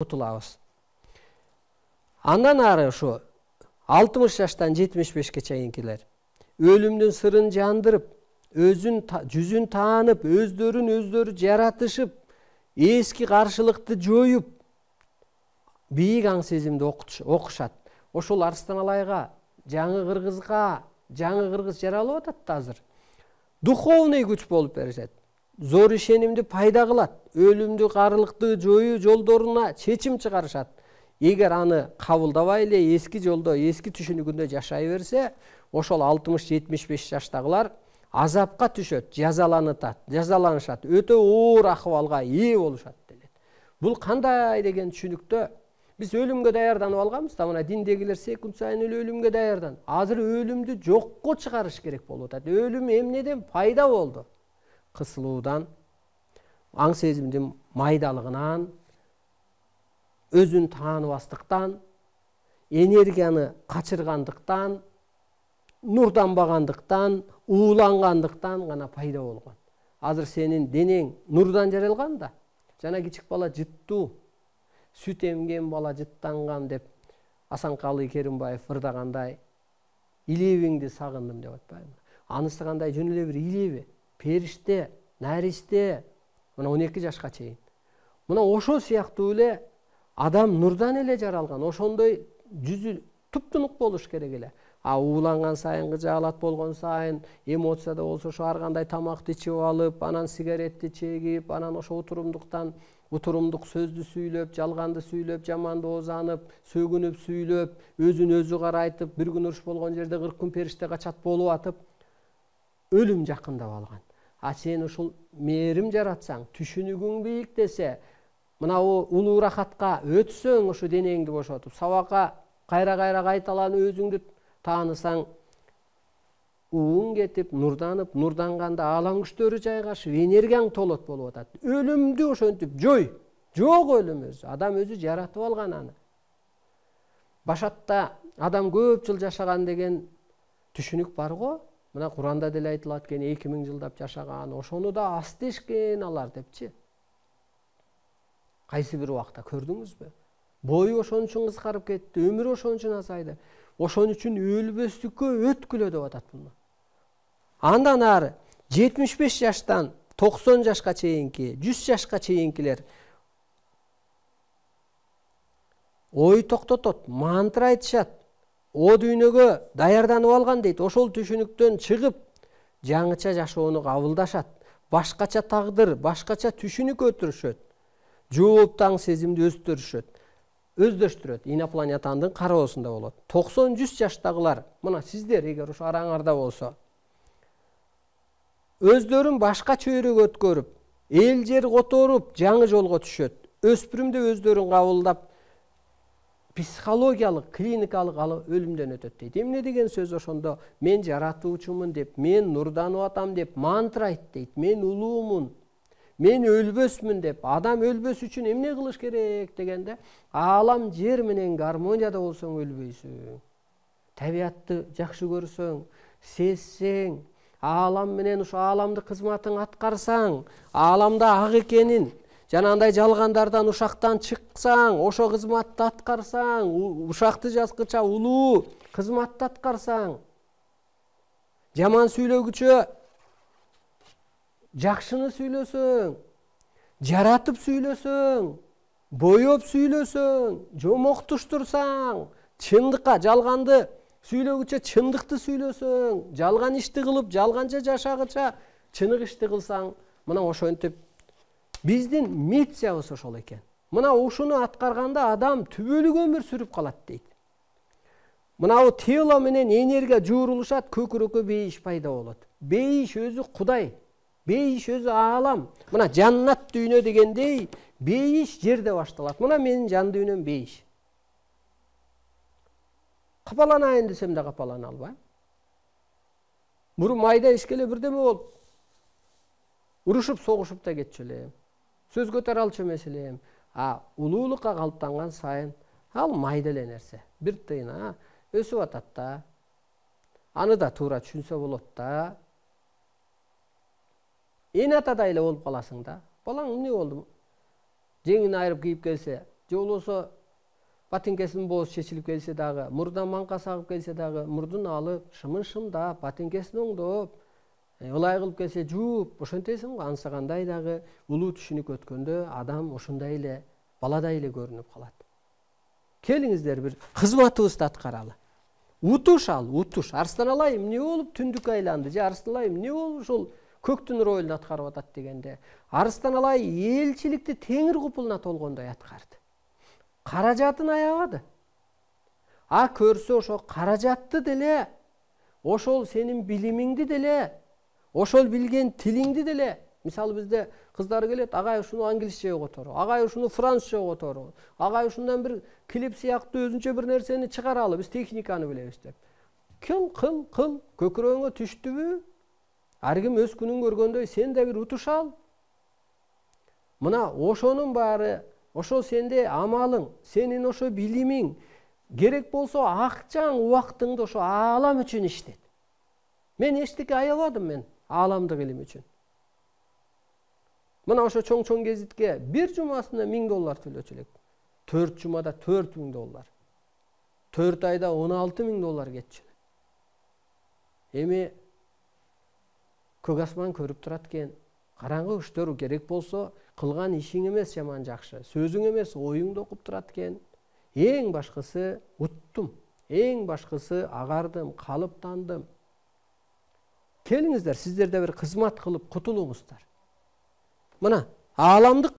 утулабыз. Андан ары ошо 60 жаштан 75ке чейинкилер өлүмдүн сырын жандырып, жүзүн таанып, өздөрү жаратышып, эски каршылыкты жоюп, бийик аң сезимди окушат. Ошол Арыстан Алайга, жаңы кыргыз жаралып атат да азыр. Духовный күч болуп беришет. Зор ишенимди пайда кылат. Өлүмдү, карылыкты жоюу жолдоруна чечим чыгарышат. Эгер аны кабылдабай эле эски жолдо, эски түшүнүгүндө жашай берсе, ошол 60-75 жаштагылар азапка түшөт, жазаланышат, өтө оор акыбалга ээ болушат делет. Бул кандай деген түшүнүктө биз өлүмгө даярданып алганбыз да, мына диндегилер секунд сайын эле өлүмгө даярдан. Азыр өлүмдү жокко чыгарыш керек болуп атат. Өлүм эмнеден пайда болду? Кысылуудан, аң сезимдин майдалыгынан, өзүн тааныбастыктан, энергияны качыргандыктан, нурданбагандыктан, уулангандыктан гана пайда болгон. Азыр сенин денең нурдан жаралган да. Жана кичик бала жыттуу, сүт эмген бала жыттанган деп Асанкалы Керимбаев ырдагандай, илебиңди сагындым деп атпайбы? Анысы кандай жөн эле бир илеби, периште, наристе, мына 12 жашка чейин. Мына ошо сыяктуу эле адам нурдан эле жаралган, ошондой жүзү туп-тунук болуш керек эле. Ууланган сайын, кыжаалат болгон сайын, эмоцияда болсо ошо ар кандай тамакты ичип алып, анан сигаретти чегип, анан ошо утурумдук сөздү сүйлөп, жалганды сүйлөп, жаманды оозанып, сөгүнүп сүйлөп, өзүн өзү карайтып, бир күн уруш болгон жерде 40 күн периште качат болуп атып, өлүм жакындап алган. Сен ушул мээрим жаратсаң, түшүнүгүң бийиктесе, мына улуу рахатка өтсөң, ошо денеңди бошотуп, сабакка кайра кайталанып өзүңдү таанысаң, уң кетип, нурданып, нурданганда аалам күчтөрү жайгашып, энергияң толот болуп атат. Өлүмдү ошентип жок өлүм өзү. Адам өзү жаратып алган аны. Башатта адам көп жыл жашаган деген түшүнүк бар го. Мына Куранда деле айтылат экен, 2000 жылдап жашаган, ошону да аз дешкен алар депчи. Кайсы бир убакта көрдүңүзбү? Бою ошон үчүн кыскарып кетти, өмүрү ошон үчүн азайды. Ошон үчүн өлбөстүккө өткүлө деп атат буну. Андан ары 75 жаштан 90 жашка чейинки, 100 жашка чейинкилер ой токтотот, мантра айтышат. О дүйнөгө даярданып алган дейт. Ошол түшүнүктөн чыгып, жаңыча жашоону кабылдашат. Башкача тагдыр, башкача түшүнүк өтүрүшөт. Жооптаң сезимди өздөштүрөт. Инопланетяндын кароосунда болот. 90-100 жаштагылар, мына сиздер эгер ошо араңарда болсо, өздөрүн башка чөйрөгө өткөрүп, эл жер которуп, жаңы жолго түшөт. Өспүрүмдө өздөрүн кабылдап, психологиялык, клиникалык өлүмдөн өтөт дейт. Эмне деген сөз ошондо? Мен жаратуучумун деп, мен нурданып атам деп мантра айт дейт. Мен улуумун, мен өлбөсмүн деп. Адам өлбөс үчүн эмне кылыш керек дегенде, аалам жер менен гармонияда болсоң өлбөйсүң. Табиятты жакшы көрсөң, сезсең, аалам менен ошо ааламды кызматын аткарсаң, ааламда ак экенин, жанагындай жалгандардан ушактан чыксаң, ошо кызматты аткарсаң, ушакты жазгыча улуу кызматты аткарсаң, жаман сүйлөгүчө жакшыны сүйлөсөң, жаратып сүйлөсөң, боеп сүйлөсөң, жомоктуштурсаң, чындыкка, жалганды сүйлөгүчө чындыкты сүйлөсөң, жалган ишти кылып, жалганча жашагыча чынык ишти кылсаң, мына ошентип биздин миссиябыз ошол экен. Мына ушуну аткарганда адам түбөлүк өмүр сүрүп калат дейт. Мына тело менен энергия жуурулушат, көкүрөккө бейиш пайда болот. Бейиш өзү Кудай, бейиш өзү аалам. Мына жаннат дүйнө дегендей, бейиш жерде башталат. Мына менин жан дүйнөм бейиш. Капаланайын десем да капалана албайм. Мурун майда ишкеле бирдеме болуп, урушуп, согушуп да кетчү элем. Сөз көтөрө алчу эмес элем. Улуулукка калыптанган сайын, ал майда эле нерсе. Бир тыйына өсүп атат да. Аны да туура түшүнсө болот да. Эне атадай эле болуп каласың да. Балаң эмне болду? Жеңин айырып кийип келсе, же болбосо батеңкесинин боозу чечилип келсе дагы, мурдун маңка сагып келсе дагы, мурдун алып, шымын шымдап, батеңкесин оңдоп, ылай кылып келсе жууп, ошентесиң го. Ансагандай дагы улуу түшүнүк өткөндө адам ошондой эле баладай эле көрүнүп калат. Келиңиздер бир кызматыбызды аткаралы. Утуш ал, утуш. Арстан алайым эмне болуп түндүк айланды, же арстан алайым эмне болуп ушул көктүн ролун аткарып атат дегенде, арстан алай элчиликти теңир купулуна толгондой аткарды. Каражатын аябады. Көрсө ошо каражатты деле, ошол сенин билимиңди деле, ошол билген тилиңди деле. Мисалы бизде кыздар келет, агай ушуну англисче котору, агай ушуну французча котору, агай ушундан бир клип сыяктуу өзүнчө бир нерсени чыгаралы, биз техниканы билебиз деп. Кыл, көкүрөгүңө түштүбү? Ар ким өз күнүн көргөндөй сен да бир утуш ал. Мына ошонун баары, ошо сенде амалың, сенин ошо билимиң, керек болсо акчаң, убактыңды ошо аалам үчүн иштет. Мен эчтеке аябадым мен ааламдык илим үчүн. Мына ошо чоң гезитке бир жумасына $1000 төлөчү элек. 4 жумада $4000. 4 айда $16,000 кетчү. Эми көк асман көрүп турат экен. Караңгы күчтөр керек болсо кылган ишиң эмес жаман жакшы, сөзүң эмес оюңду окуп турат экен. Эң башкысы уттум, эң башкысы агардым, калыптандым. Келиңиздер, сиздер да бир кызмат кылып кутулуңуздар. Мына ааламдык